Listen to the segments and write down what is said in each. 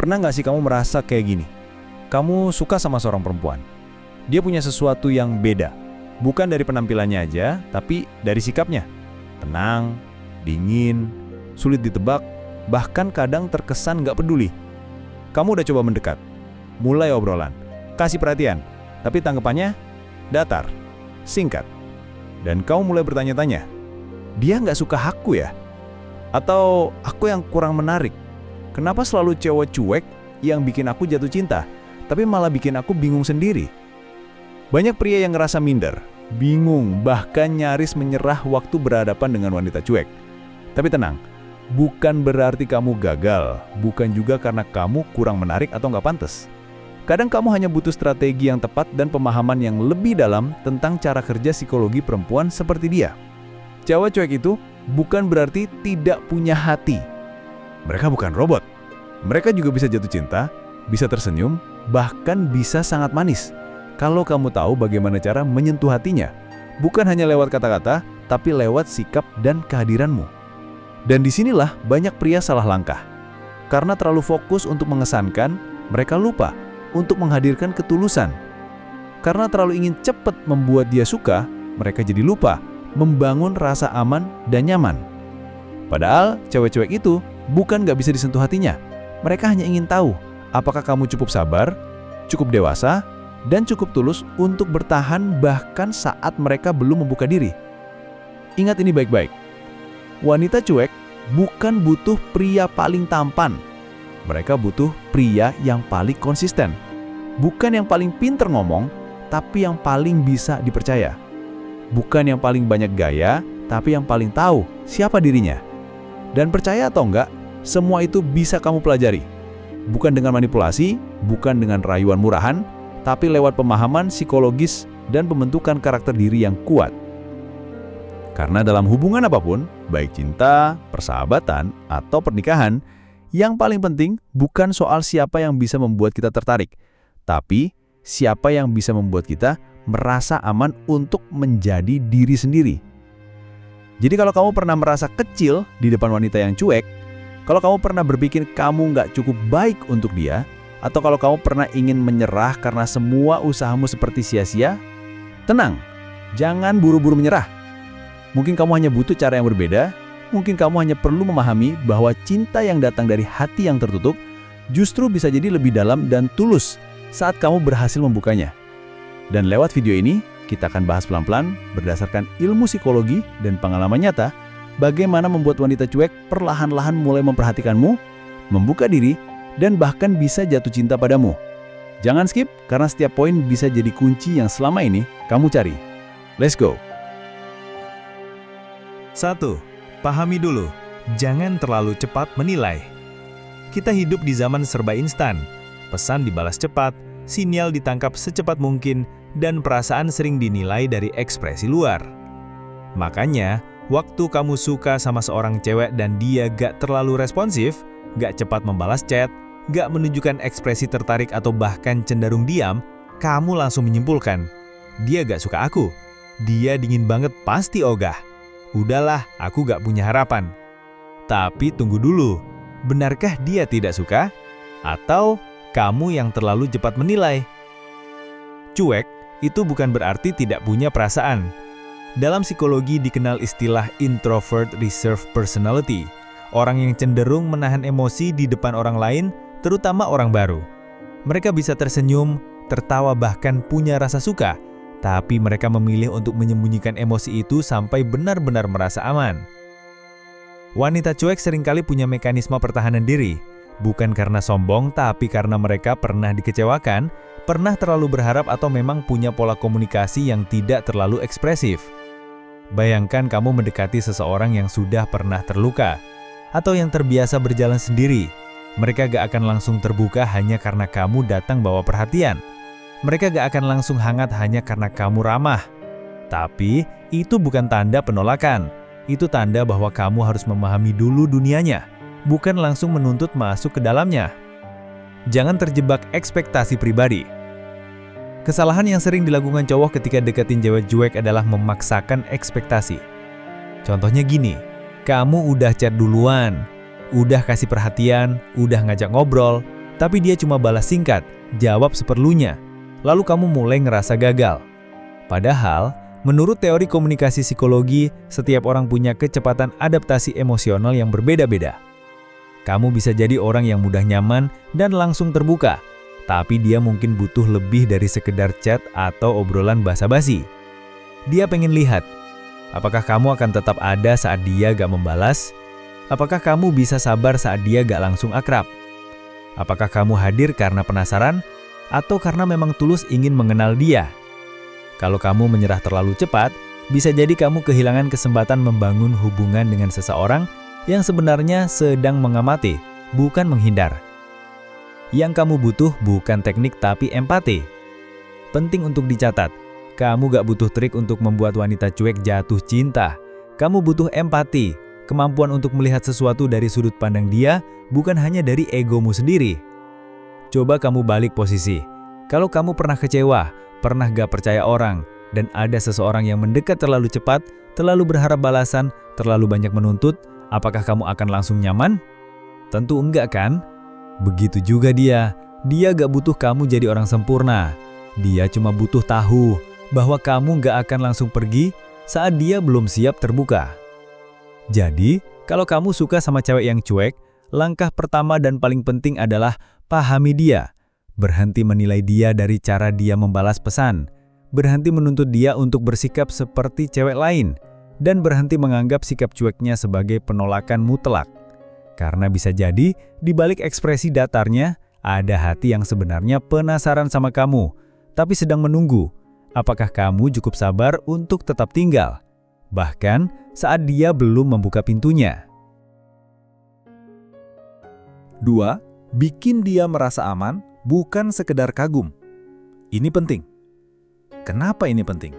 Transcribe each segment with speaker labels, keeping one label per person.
Speaker 1: Pernah nggak sih kamu merasa kayak gini? Kamu suka sama seorang perempuan. Dia punya sesuatu yang beda. Bukan dari penampilannya aja, tapi dari sikapnya. Tenang, dingin, sulit ditebak, bahkan kadang terkesan nggak peduli. Kamu udah coba mendekat, mulai obrolan, kasih perhatian, tapi tanggapannya datar, singkat. Dan kamu mulai bertanya-tanya, dia nggak suka aku ya? Atau aku yang kurang menarik? Kenapa selalu cewek cuek yang bikin aku jatuh cinta, tapi malah bikin aku bingung sendiri? Banyak pria yang ngerasa minder, bingung, bahkan nyaris menyerah waktu berhadapan dengan wanita cuek. Tapi tenang, bukan berarti kamu gagal, bukan juga karena kamu kurang menarik atau nggak pantas. Kadang kamu hanya butuh strategi yang tepat dan pemahaman yang lebih dalam tentang cara kerja psikologi perempuan seperti dia. Cewek cuek itu bukan berarti tidak punya hati. Mereka bukan robot. Mereka juga bisa jatuh cinta, bisa tersenyum, bahkan bisa sangat manis. Kalau kamu tahu bagaimana cara menyentuh hatinya, bukan hanya lewat kata-kata, tapi lewat sikap dan kehadiranmu. Dan disinilah banyak pria salah langkah. Karena terlalu fokus untuk mengesankan, mereka lupa untuk menghadirkan ketulusan. Karena terlalu ingin cepat membuat dia suka, mereka jadi lupa membangun rasa aman dan nyaman. Padahal cewek-cewek itu bukan gak bisa disentuh hatinya. Mereka hanya ingin tahu apakah kamu cukup sabar, cukup dewasa, dan cukup tulus untuk bertahan bahkan saat mereka belum membuka diri. Ingat ini baik-baik. Wanita cuek bukan butuh pria paling tampan. Mereka butuh pria yang paling konsisten. Bukan yang paling pinter ngomong, tapi yang paling bisa dipercaya. Bukan yang paling banyak gaya, tapi yang paling tahu siapa dirinya. Dan percaya atau enggak, semua itu bisa kamu pelajari. Bukan dengan manipulasi, bukan dengan rayuan murahan, tapi lewat pemahaman psikologis dan pembentukan karakter diri yang kuat. Karena dalam hubungan apapun, baik cinta, persahabatan, atau pernikahan, yang paling penting bukan soal siapa yang bisa membuat kita tertarik, tapi siapa yang bisa membuat kita merasa aman untuk menjadi diri sendiri. Jadi kalau kamu pernah merasa kecil di depan wanita yang cuek, kalau kamu pernah berpikir kamu nggak cukup baik untuk dia, atau kalau kamu pernah ingin menyerah karena semua usahamu seperti sia-sia, tenang, jangan buru-buru menyerah. Mungkin kamu hanya butuh cara yang berbeda, mungkin kamu hanya perlu memahami bahwa cinta yang datang dari hati yang tertutup justru bisa jadi lebih dalam dan tulus saat kamu berhasil membukanya. Dan lewat video ini, kita akan bahas pelan-pelan berdasarkan ilmu psikologi dan pengalaman nyata, bagaimana membuat wanita cuek perlahan-lahan mulai memperhatikanmu, membuka diri, dan bahkan bisa jatuh cinta padamu. Jangan skip, karena setiap poin bisa jadi kunci yang selama ini kamu cari. Let's go!
Speaker 2: 1. Pahami dulu, jangan terlalu cepat menilai. Kita hidup di zaman serba instan. Pesan dibalas cepat, sinyal ditangkap secepat mungkin, dan perasaan sering dinilai dari ekspresi luar. Makanya, waktu kamu suka sama seorang cewek dan dia gak terlalu responsif, gak cepat membalas chat, gak menunjukkan ekspresi tertarik atau bahkan cenderung diam, kamu langsung menyimpulkan, dia gak suka aku, dia dingin banget pasti ogah. Udahlah, aku gak punya harapan. Tapi tunggu dulu, benarkah dia tidak suka? Atau kamu yang terlalu cepat menilai? Cuek itu bukan berarti tidak punya perasaan. Dalam psikologi dikenal istilah introvert reserved personality, orang yang cenderung menahan emosi di depan orang lain, terutama orang baru. Mereka bisa tersenyum, tertawa bahkan punya rasa suka, tapi mereka memilih untuk menyembunyikan emosi itu sampai benar-benar merasa aman. Wanita cuek seringkali punya mekanisme pertahanan diri, bukan karena sombong tapi karena mereka pernah dikecewakan, pernah terlalu berharap atau memang punya pola komunikasi yang tidak terlalu ekspresif. Bayangkan kamu mendekati seseorang yang sudah pernah terluka, atau yang terbiasa berjalan sendiri. Mereka gak akan langsung terbuka hanya karena kamu datang bawa perhatian. Mereka gak akan langsung hangat hanya karena kamu ramah. Tapi, itu bukan tanda penolakan. Itu tanda bahwa kamu harus memahami dulu dunianya, bukan langsung menuntut masuk ke dalamnya. Jangan terjebak ekspektasi pribadi. Kesalahan yang sering dilakukan cowok ketika deketin cewek cuek adalah memaksakan ekspektasi. Contohnya gini, kamu udah chat duluan, udah kasih perhatian, udah ngajak ngobrol, tapi dia cuma balas singkat, jawab seperlunya. Lalu kamu mulai ngerasa gagal. Padahal, menurut teori komunikasi psikologi, setiap orang punya kecepatan adaptasi emosional yang berbeda-beda. Kamu bisa jadi orang yang mudah nyaman dan langsung terbuka, tapi dia mungkin butuh lebih dari sekedar chat atau obrolan basa-basi. Dia pengen lihat, apakah kamu akan tetap ada saat dia gak membalas? Apakah kamu bisa sabar saat dia gak langsung akrab? Apakah kamu hadir karena penasaran, atau karena memang tulus ingin mengenal dia? Kalau kamu menyerah terlalu cepat, bisa jadi kamu kehilangan kesempatan membangun hubungan dengan seseorang yang sebenarnya sedang mengamati, bukan menghindar. Yang kamu butuh bukan teknik tapi empati. Penting untuk dicatat, kamu gak butuh trik untuk membuat wanita cuek jatuh cinta. Kamu butuh empati. Kemampuan untuk melihat sesuatu dari sudut pandang dia, bukan hanya dari egomu sendiri. Coba kamu balik posisi. Kalau kamu pernah kecewa, pernah gak percaya orang, dan ada seseorang yang mendekat terlalu cepat, terlalu berharap balasan, terlalu banyak menuntut, apakah kamu akan langsung nyaman? Tentu enggak kan? Begitu juga dia gak butuh kamu jadi orang sempurna. Dia cuma butuh tahu bahwa kamu gak akan langsung pergi saat dia belum siap terbuka. Jadi, kalau kamu suka sama cewek yang cuek, langkah pertama dan paling penting adalah pahami dia. Berhenti menilai dia dari cara dia membalas pesan. Berhenti menuntut dia untuk bersikap seperti cewek lain. Dan berhenti menganggap sikap cueknya sebagai penolakan mutlak. Karena bisa jadi, di balik ekspresi datarnya, ada hati yang sebenarnya penasaran sama kamu, tapi sedang menunggu. Apakah kamu cukup sabar untuk tetap tinggal? Bahkan saat dia belum membuka pintunya.
Speaker 3: 2. Bikin dia merasa aman, bukan sekedar kagum. Ini penting. Kenapa ini penting?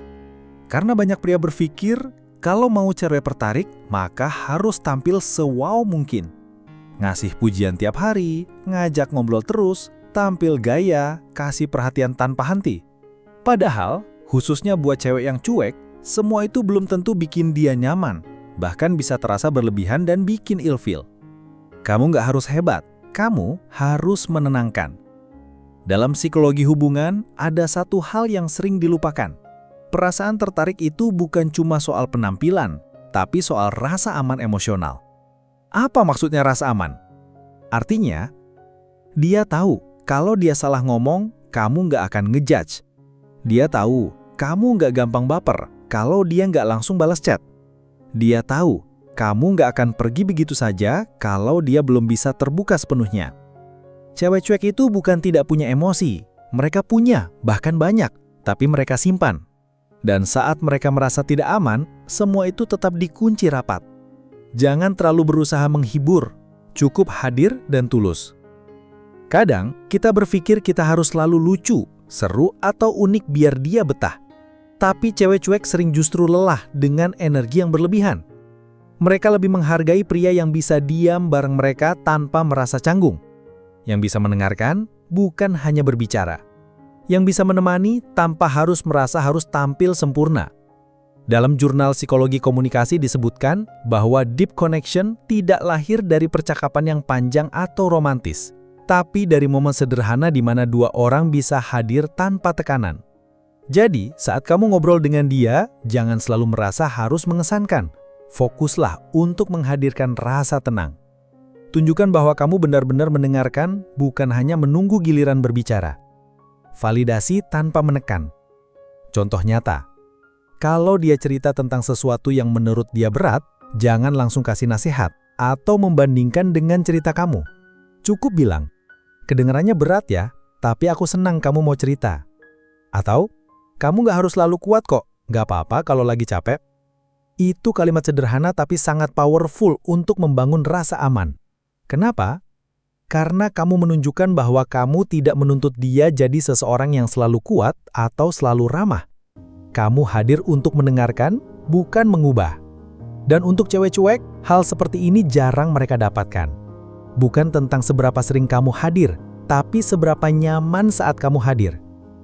Speaker 3: Karena banyak pria berpikir, kalau mau cewek tertarik, maka harus tampil sewow mungkin. Ngasih pujian tiap hari, ngajak ngobrol terus, tampil gaya, kasih perhatian tanpa henti. Padahal, khususnya buat cewek yang cuek, semua itu belum tentu bikin dia nyaman, bahkan bisa terasa berlebihan dan bikin ilfeel. Kamu nggak harus hebat, kamu harus menenangkan. Dalam psikologi hubungan, ada satu hal yang sering dilupakan. Perasaan tertarik itu bukan cuma soal penampilan, tapi soal rasa aman emosional. Apa maksudnya rasa aman? Artinya, dia tahu kalau dia salah ngomong, kamu nggak akan ngejudge. Dia tahu kamu nggak gampang baper kalau dia nggak langsung balas chat. Dia tahu kamu nggak akan pergi begitu saja kalau dia belum bisa terbuka sepenuhnya. Cewek cuek itu bukan tidak punya emosi. Mereka punya, bahkan banyak, tapi mereka simpan. Dan saat mereka merasa tidak aman, semua itu tetap dikunci rapat. Jangan terlalu berusaha menghibur, cukup hadir dan tulus. Kadang, kita berpikir kita harus selalu lucu, seru, atau unik biar dia betah. Tapi cewek cuek sering justru lelah dengan energi yang berlebihan. Mereka lebih menghargai pria yang bisa diam bareng mereka tanpa merasa canggung. Yang bisa mendengarkan, bukan hanya berbicara. Yang bisa menemani tanpa harus merasa harus tampil sempurna. Dalam jurnal psikologi komunikasi disebutkan bahwa deep connection tidak lahir dari percakapan yang panjang atau romantis, tapi dari momen sederhana di mana dua orang bisa hadir tanpa tekanan. Jadi, saat kamu ngobrol dengan dia, jangan selalu merasa harus mengesankan. Fokuslah untuk menghadirkan rasa tenang. Tunjukkan bahwa kamu benar-benar mendengarkan, bukan hanya menunggu giliran berbicara. Validasi tanpa menekan. Contoh nyata. Kalau dia cerita tentang sesuatu yang menurut dia berat, jangan langsung kasih nasihat atau membandingkan dengan cerita kamu. Cukup bilang, kedengarannya berat ya, tapi aku senang kamu mau cerita. Atau, kamu nggak harus selalu kuat kok, nggak apa-apa kalau lagi capek. Itu kalimat sederhana tapi sangat powerful untuk membangun rasa aman. Kenapa? Karena kamu menunjukkan bahwa kamu tidak menuntut dia jadi seseorang yang selalu kuat atau selalu ramah. Kamu hadir untuk mendengarkan, bukan mengubah. Dan untuk cewek cuek, hal seperti ini jarang mereka dapatkan. Bukan tentang seberapa sering kamu hadir, tapi seberapa nyaman saat kamu hadir.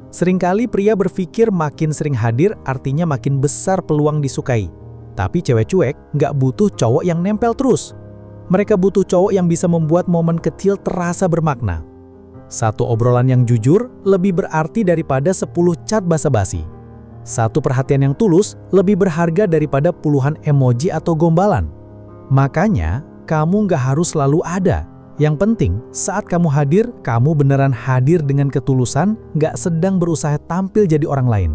Speaker 3: Seringkali pria berpikir makin sering hadir artinya makin besar peluang disukai. Tapi cewek cuek nggak butuh cowok yang nempel terus. Mereka butuh cowok yang bisa membuat momen kecil terasa bermakna.
Speaker 4: Satu obrolan yang jujur lebih berarti daripada 10 chat basa-basi. Satu perhatian yang tulus lebih berharga daripada puluhan emoji atau gombalan. Makanya, kamu nggak harus selalu ada. Yang penting, saat kamu hadir, kamu beneran hadir dengan ketulusan, nggak sedang berusaha tampil jadi orang lain.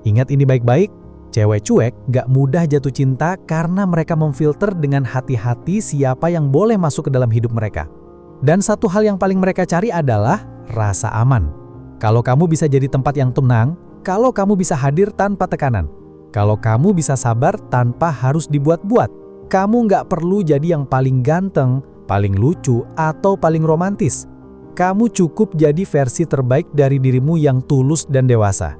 Speaker 4: Ingat ini baik-baik, cewek cuek nggak mudah jatuh cinta karena mereka memfilter dengan hati-hati siapa yang boleh masuk ke dalam hidup mereka. Dan satu hal yang paling mereka cari adalah rasa aman. Kalau kamu bisa jadi tempat yang tenang, kalau kamu bisa hadir tanpa tekanan, kalau kamu bisa sabar tanpa harus dibuat-buat, kamu nggak perlu jadi yang paling ganteng, paling lucu, atau paling romantis. Kamu cukup jadi versi terbaik dari dirimu yang tulus dan dewasa.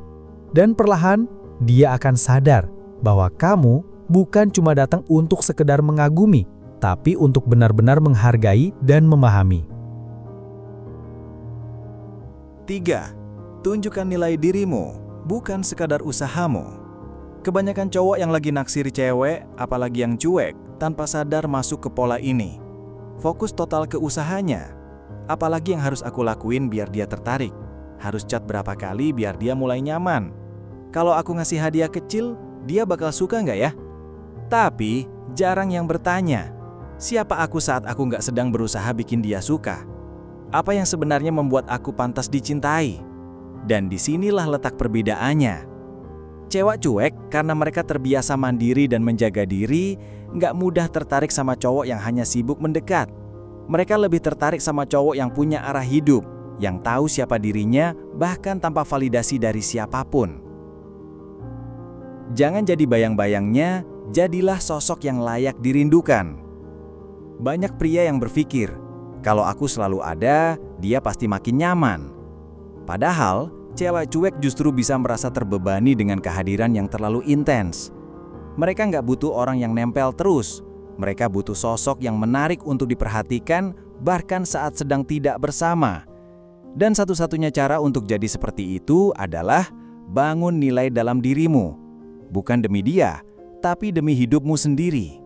Speaker 4: Dan perlahan, dia akan sadar bahwa kamu bukan cuma datang untuk sekedar mengagumi, tapi untuk benar-benar menghargai dan memahami.
Speaker 5: 3. Tunjukkan nilai dirimu, bukan sekadar usahamu. Kebanyakan cowok yang lagi naksir cewek, apalagi yang cuek, tanpa sadar masuk ke pola ini. Fokus total ke usahanya. Apalagi yang harus aku lakuin biar dia tertarik? Harus chat berapa kali biar dia mulai nyaman? Kalau aku ngasih hadiah kecil, dia bakal suka nggak ya? Tapi, jarang yang bertanya, siapa aku saat aku nggak sedang berusaha bikin dia suka? Apa yang sebenarnya membuat aku pantas dicintai? Dan disinilah letak perbedaannya. Cewek cuek karena mereka terbiasa mandiri dan menjaga diri, nggak mudah tertarik sama cowok yang hanya sibuk mendekat. Mereka lebih tertarik sama cowok yang punya arah hidup, yang tahu siapa dirinya bahkan tanpa validasi dari siapapun. Jangan jadi bayang-bayangnya, jadilah sosok yang layak dirindukan. Banyak pria yang berpikir, kalau aku selalu ada, dia pasti makin nyaman. Padahal, cewek cuek justru bisa merasa terbebani dengan kehadiran yang terlalu intens. Mereka nggak butuh orang yang nempel terus. Mereka butuh sosok yang menarik untuk diperhatikan, bahkan saat sedang tidak bersama. Dan satu-satunya cara untuk jadi seperti itu adalah bangun nilai dalam dirimu. Bukan demi dia, tapi demi hidupmu sendiri.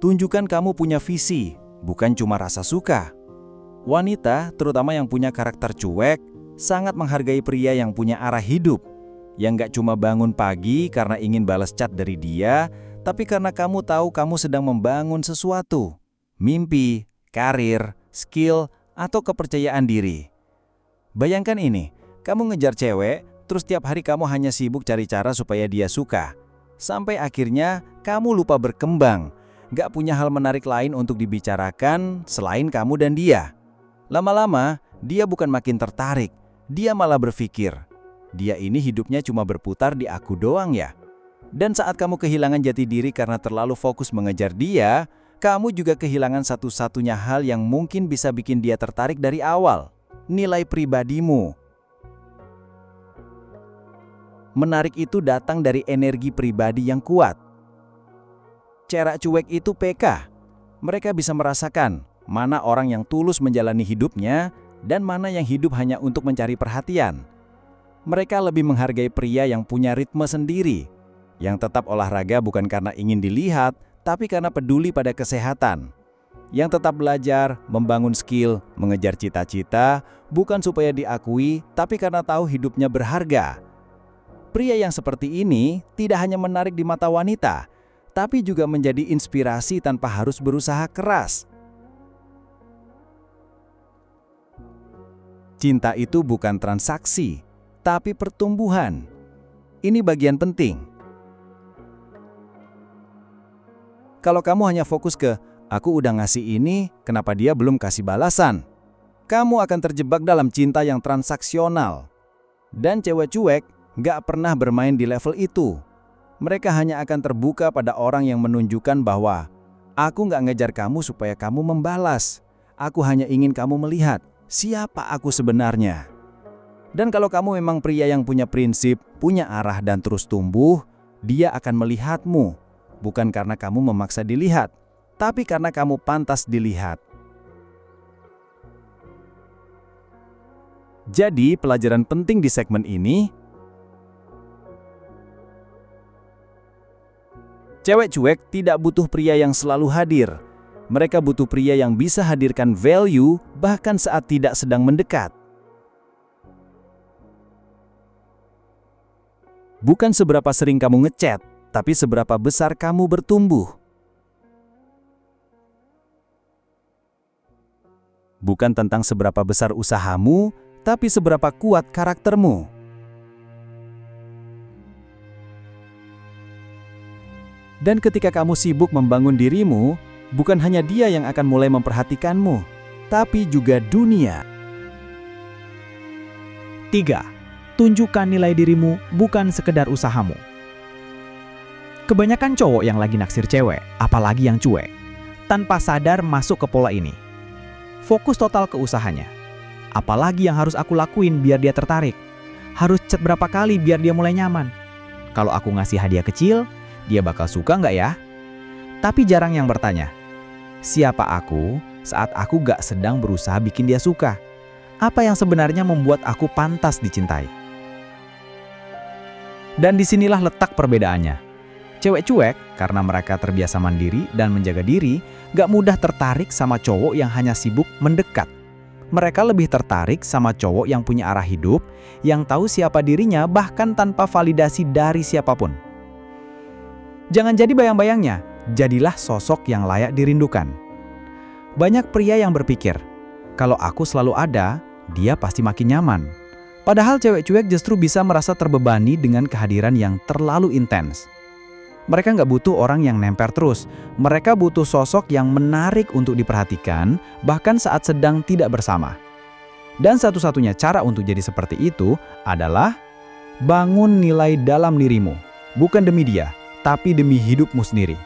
Speaker 5: Tunjukkan kamu punya visi, bukan cuma rasa suka. Wanita, terutama yang punya karakter cuek, sangat menghargai pria yang punya arah hidup, yang gak cuma bangun pagi karena ingin balas chat dari dia, tapi karena kamu tahu kamu sedang membangun sesuatu, mimpi, karir, skill, atau kepercayaan diri. Bayangkan ini, kamu ngejar cewek, terus tiap hari kamu hanya sibuk cari cara supaya dia suka. Sampai akhirnya kamu lupa berkembang, gak punya hal menarik lain untuk dibicarakan selain kamu dan dia. Lama-lama, dia bukan makin tertarik, dia malah berpikir, dia ini hidupnya cuma berputar di aku doang ya. Dan saat kamu kehilangan jati diri karena terlalu fokus mengejar dia, kamu juga kehilangan satu-satunya hal yang mungkin bisa bikin dia tertarik dari awal, nilai pribadimu. Menarik itu datang dari energi pribadi yang kuat. Cewek cuek itu PK. Mereka bisa merasakan mana orang yang tulus menjalani hidupnya dan mana yang hidup hanya untuk mencari perhatian. Mereka lebih menghargai pria yang punya ritme sendiri, yang tetap olahraga bukan karena ingin dilihat, tapi karena peduli pada kesehatan. Yang tetap belajar, membangun skill, mengejar cita-cita, bukan supaya diakui, tapi karena tahu hidupnya berharga. Pria yang seperti ini tidak hanya menarik di mata wanita, tapi juga menjadi inspirasi tanpa harus berusaha keras. Cinta itu bukan transaksi, tapi pertumbuhan. Ini bagian penting. Kalau kamu hanya fokus ke, aku udah ngasih ini, kenapa dia belum kasih balasan? Kamu akan terjebak dalam cinta yang transaksional. Dan cewek cuek gak pernah bermain di level itu. Mereka hanya akan terbuka pada orang yang menunjukkan bahwa, aku gak ngejar kamu supaya kamu membalas. Aku hanya ingin kamu melihat siapa aku sebenarnya. Dan kalau kamu memang pria yang punya prinsip, punya arah dan terus tumbuh, dia akan melihatmu. Bukan karena kamu memaksa dilihat, tapi karena kamu pantas dilihat. Jadi, pelajaran penting di segmen ini, cewek cuek tidak butuh pria yang selalu hadir. Mereka butuh pria yang bisa hadirkan value bahkan saat tidak sedang mendekat. Bukan seberapa sering kamu ngechat, tapi seberapa besar kamu bertumbuh. Bukan tentang seberapa besar usahamu, tapi seberapa kuat karaktermu. Dan ketika kamu sibuk membangun dirimu, bukan hanya dia yang akan mulai memperhatikanmu, tapi juga dunia.
Speaker 6: 3. Tunjukkan nilai dirimu, bukan sekedar usahamu. Kebanyakan cowok yang lagi naksir cewek, apalagi yang cuek, tanpa sadar masuk ke pola ini. Fokus total ke usahanya. Apalagi yang harus aku lakuin biar dia tertarik? Harus chat berapa kali biar dia mulai nyaman? Kalau aku ngasih hadiah kecil, dia bakal suka nggak ya? Tapi jarang yang bertanya, siapa aku saat aku gak sedang berusaha bikin dia suka? Apa yang sebenarnya membuat aku pantas dicintai? Dan disinilah letak perbedaannya. Cewek cuek karena mereka terbiasa mandiri dan menjaga diri, gak mudah tertarik sama cowok yang hanya sibuk mendekat. Mereka lebih tertarik sama cowok yang punya arah hidup, yang tahu siapa dirinya bahkan tanpa validasi dari siapapun. Jangan jadi bayang-bayangnya, jadilah sosok yang layak dirindukan. Banyak pria yang berpikir, kalau aku selalu ada, dia pasti makin nyaman. Padahal cewek cuek justru bisa merasa terbebani dengan kehadiran yang terlalu intens. Mereka nggak butuh orang yang nempel terus. Mereka butuh sosok yang menarik untuk diperhatikan, bahkan saat sedang tidak bersama. Dan satu-satunya cara untuk jadi seperti itu adalah bangun nilai dalam dirimu. Bukan demi dia, tapi demi hidupmu sendiri.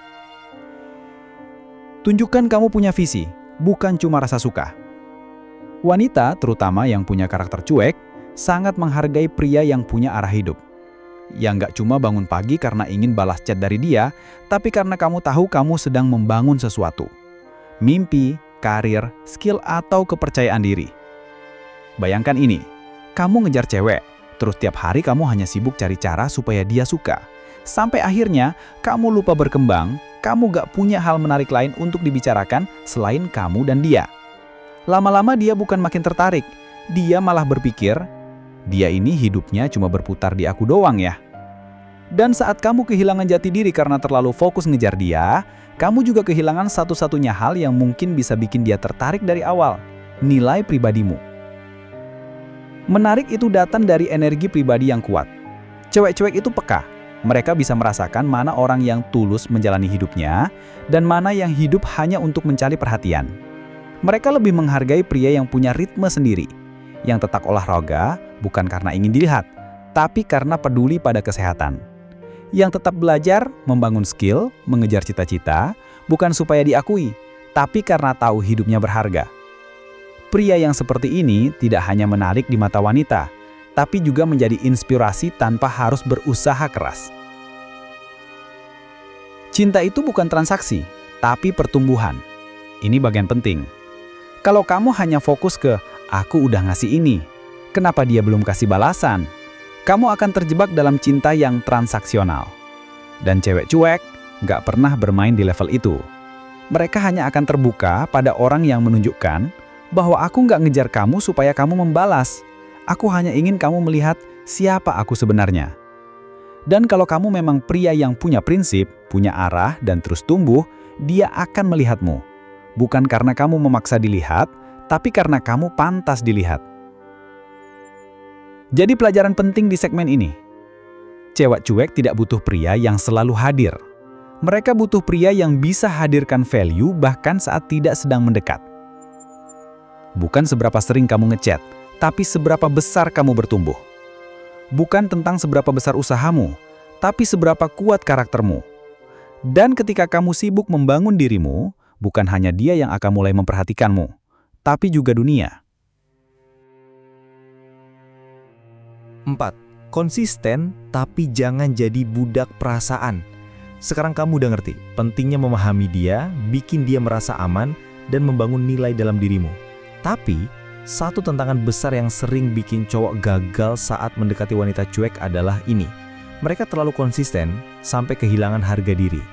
Speaker 6: Tunjukkan kamu punya visi, bukan cuma rasa suka. Wanita, terutama yang punya karakter cuek, sangat menghargai pria yang punya arah hidup. Yang gak cuma bangun pagi karena ingin balas chat dari dia, tapi karena kamu tahu kamu sedang membangun sesuatu. Mimpi, karir, skill, atau kepercayaan diri. Bayangkan ini, kamu ngejar cewek, terus tiap hari kamu hanya sibuk cari cara supaya dia suka. Sampai akhirnya, kamu lupa berkembang, kamu gak punya hal menarik lain untuk dibicarakan selain kamu dan dia. Lama-lama dia bukan makin tertarik, dia malah berpikir, dia ini hidupnya cuma berputar di aku doang ya. Dan saat kamu kehilangan jati diri karena terlalu fokus ngejar dia, kamu juga kehilangan satu-satunya hal yang mungkin bisa bikin dia tertarik dari awal, nilai pribadimu. Menarik itu datang dari energi pribadi yang kuat. Cewek-cewek itu peka. Mereka bisa merasakan mana orang yang tulus menjalani hidupnya dan mana yang hidup hanya untuk mencari perhatian. Mereka lebih menghargai pria yang punya ritme sendiri, yang tetap olahraga bukan karena ingin dilihat, tapi karena peduli pada kesehatan. Yang tetap belajar, membangun skill, mengejar cita-cita, bukan supaya diakui, tapi karena tahu hidupnya berharga. Pria yang seperti ini tidak hanya menarik di mata wanita, tapi juga menjadi inspirasi tanpa harus berusaha keras. Cinta itu bukan transaksi, tapi pertumbuhan. Ini bagian penting. Kalau kamu hanya fokus ke, aku udah ngasih ini, kenapa dia belum kasih balasan? Kamu akan terjebak dalam cinta yang transaksional. Dan cewek cuek nggak pernah bermain di level itu. Mereka hanya akan terbuka pada orang yang menunjukkan bahwa aku nggak ngejar kamu supaya kamu membalas. Aku hanya ingin kamu melihat siapa aku sebenarnya. Dan kalau kamu memang pria yang punya prinsip, punya arah, dan terus tumbuh, dia akan melihatmu. Bukan karena kamu memaksa dilihat, tapi karena kamu pantas dilihat. Jadi pelajaran penting di segmen ini. Cewek cuek tidak butuh pria yang selalu hadir. Mereka butuh pria yang bisa hadirkan value bahkan saat tidak sedang mendekat. Bukan seberapa sering kamu ngechat, tapi seberapa besar kamu bertumbuh. Bukan tentang seberapa besar usahamu, tapi seberapa kuat karaktermu. Dan ketika kamu sibuk membangun dirimu, bukan hanya dia yang akan mulai memperhatikanmu, tapi juga dunia.
Speaker 1: 4. Konsisten, tapi jangan jadi budak perasaan. Sekarang kamu udah ngerti, pentingnya memahami dia, bikin dia merasa aman, dan membangun nilai dalam dirimu. Tapi, satu tantangan besar yang sering bikin cowok gagal saat mendekati wanita cuek adalah ini. Mereka terlalu konsisten sampai kehilangan harga diri.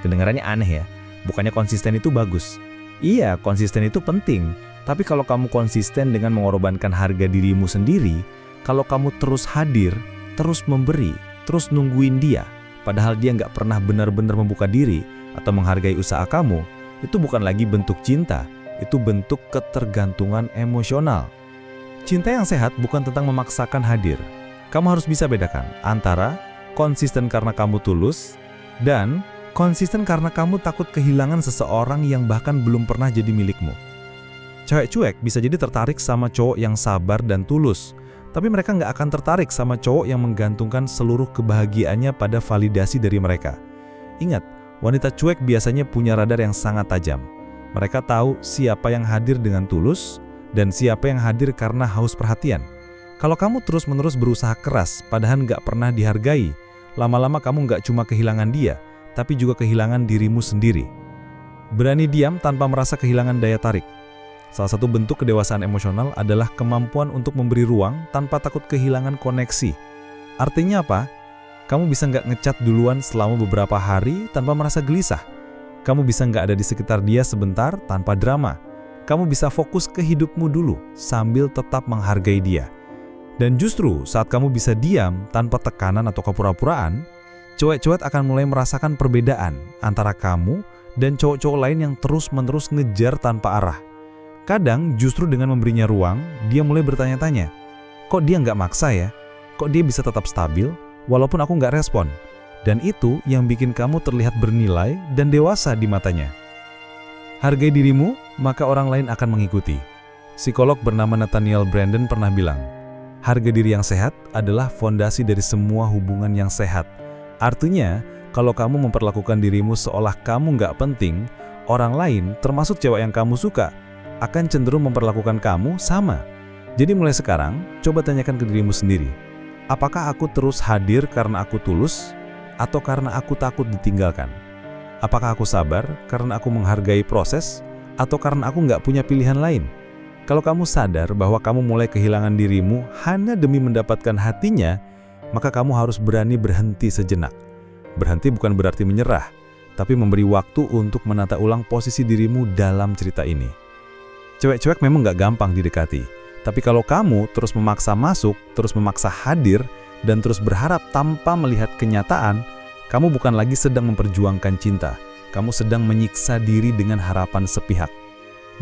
Speaker 1: Kedengarannya aneh ya, bukannya konsisten itu bagus. Iya, konsisten itu penting. Tapi kalau kamu konsisten dengan mengorbankan harga dirimu sendiri, kalau kamu terus hadir, terus memberi, terus nungguin dia, padahal dia nggak pernah benar-benar membuka diri atau menghargai usaha kamu, itu bukan lagi bentuk cinta, itu bentuk ketergantungan emosional. Cinta yang sehat bukan tentang memaksakan hadir. Kamu harus bisa bedakan antara konsisten karena kamu tulus dan konsisten karena kamu takut kehilangan seseorang yang bahkan belum pernah jadi milikmu. Cewek cuek bisa jadi tertarik sama cowok yang sabar dan tulus, tapi mereka nggak akan tertarik sama cowok yang menggantungkan seluruh kebahagiaannya pada validasi dari mereka. Ingat, wanita cuek biasanya punya radar yang sangat tajam. Mereka tahu siapa yang hadir dengan tulus dan siapa yang hadir karena haus perhatian. Kalau kamu terus-menerus berusaha keras padahal nggak pernah dihargai, lama-lama kamu nggak cuma kehilangan dia, tapi juga kehilangan dirimu sendiri. Berani diam tanpa merasa kehilangan daya tarik. Salah satu bentuk kedewasaan emosional adalah kemampuan untuk memberi ruang tanpa takut kehilangan koneksi. Artinya apa? Kamu bisa nggak ngecat duluan selama beberapa hari tanpa merasa gelisah. Kamu bisa nggak ada di sekitar dia sebentar tanpa drama. Kamu bisa fokus ke hidupmu dulu sambil tetap menghargai dia. Dan justru saat kamu bisa diam tanpa tekanan atau kepura-puraan, cewek-cewek akan mulai merasakan perbedaan antara kamu dan cowok-cowok lain yang terus-menerus ngejar tanpa arah. Kadang justru dengan memberinya ruang, dia mulai bertanya-tanya, kok dia nggak maksa ya? Kok dia bisa tetap stabil, walaupun aku nggak respon? Dan itu yang bikin kamu terlihat bernilai dan dewasa di matanya. Hargai dirimu, maka orang lain akan mengikuti. Psikolog bernama Nathaniel Branden pernah bilang, harga diri yang sehat adalah fondasi dari semua hubungan yang sehat. Artinya, kalau kamu memperlakukan dirimu seolah kamu nggak penting, orang lain, termasuk cewek yang kamu suka, akan cenderung memperlakukan kamu sama. Jadi mulai sekarang, coba tanyakan ke dirimu sendiri. Apakah aku terus hadir karena aku tulus, atau karena aku takut ditinggalkan? Apakah aku sabar karena aku menghargai proses, atau karena aku nggak punya pilihan lain? Kalau kamu sadar bahwa kamu mulai kehilangan dirimu hanya demi mendapatkan hatinya, maka kamu harus berani berhenti sejenak. Berhenti bukan berarti menyerah, tapi memberi waktu untuk menata ulang posisi dirimu dalam cerita ini. Cewek-cewek memang nggak gampang didekati, tapi kalau kamu terus memaksa masuk, terus memaksa hadir, dan terus berharap tanpa melihat kenyataan, kamu bukan lagi sedang memperjuangkan cinta, kamu sedang menyiksa diri dengan harapan sepihak.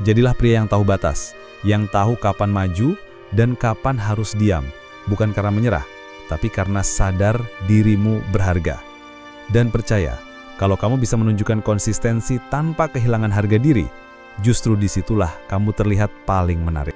Speaker 1: Jadilah pria yang tahu batas, yang tahu kapan maju dan kapan harus diam, bukan karena menyerah, tapi karena sadar dirimu berharga. Dan percaya, kalau kamu bisa menunjukkan konsistensi tanpa kehilangan harga diri, justru disitulah kamu terlihat paling menarik.